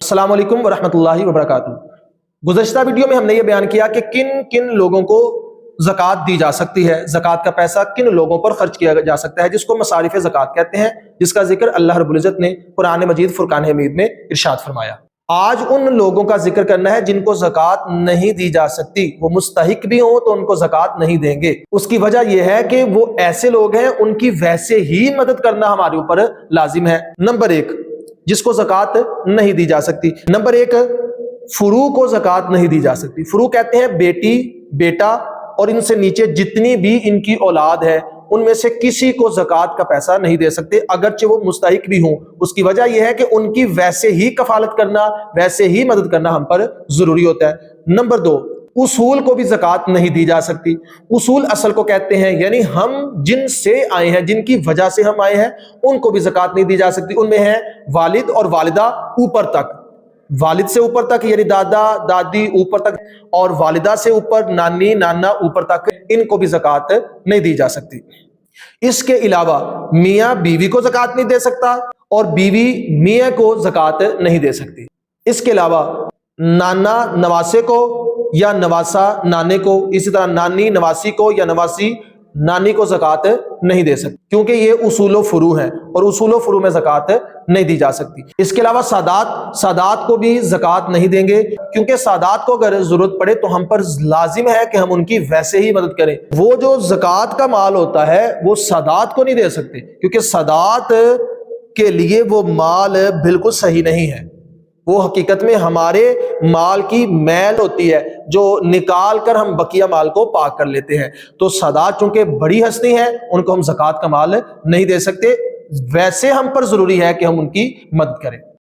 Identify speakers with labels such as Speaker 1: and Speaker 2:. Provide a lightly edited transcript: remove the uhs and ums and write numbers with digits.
Speaker 1: अस्सलाम वालेकुम वरहमतुल्लाहि वबरकातुहू। गुज़श्ता वीडियो में हमने ये बयान किया कि किन किन लोगों को ज़कात दी जा सकती है, ज़कात का पैसा किन लोगों पर खर्च किया जा सकता है, जिसको मसारिफ़ ज़कात कहते हैं, जिसका जिक्र अल्लाह रब्बुल इज़्ज़त ने कुरान मजीद फुरकान हमीद में इरशाद फरमाया। आज उन लोगों का जिक्र करना है जिनको ज़कात नहीं दी जा सकती, वो मुस्तहिक भी हो तो उनको ज़कात नहीं देंगे। उसकी वजह यह है कि वो ऐसे लोग हैं, उनकी वैसे ही मदद करना हमारे ऊपर लाजिम है। नंबर एक, जिसको ज़कात नहीं दी जा सकती। नंबर एक, फुरू को ज़कात नहीं दी जा सकती। फुरू कहते हैं बेटी, बेटा और इनसे नीचे जितनी भी इनकी औलाद है, उनमें से किसी को ज़कात का पैसा नहीं दे सकते, अगरचे वो मुस्तहिक भी हों। उसकी वजह यह है कि उनकी वैसे ही कफालत करना, वैसे ही मदद करना हम पर जरूरी होता है। नंबर दो, उसूल को भी ज़कात नहीं दी जा सकती। उसूल असल को कहते हैं, यानी हम जिनसे आए हैं, जिनकी वजह से हम आए हैं, उनको भी ज़कात नहीं दी जा सकती। उनमें है वालिद और वालिदा ऊपर तक, वालिद से ऊपर तक यानी दादा दादी ऊपर तक, और वालिदा से ऊपर नानी नाना ऊपर तक, इनको भी ज़कात नहीं दी जा सकती। इसके अलावा मियाँ बीवी को ज़कात नहीं दे सकता और बीवी मियाँ को ज़कात नहीं दे सकती। इसके अलावा नाना नवासे को या नवासा नाने को, इसी तरह नानी नवासी को या नवासी नानी को ज़कात नहीं दे सकती, क्योंकि ये उसूल फुरू हैं और उसूल फुरू में ज़कात नहीं दी जा सकती। इसके अलावा सादात को भी ज़कात नहीं देंगे, क्योंकि सादात को अगर जरूरत पड़े तो हम पर लाजिम है कि हम उनकी वैसे ही मदद करें। वो जो ज़कात का माल होता है वो सादात को नहीं दे सकते, क्योंकि सादात के लिए वो माल बिल्कुल सही नहीं है। वो हकीकत में हमारे माल की मैल होती है जो निकाल कर हम बकिया माल को पाक कर लेते हैं। तो सादात चूंकि बड़ी हस्ती है, उनको हम ज़कात का माल नहीं दे सकते, वैसे हम पर जरूरी है कि हम उनकी मदद करें।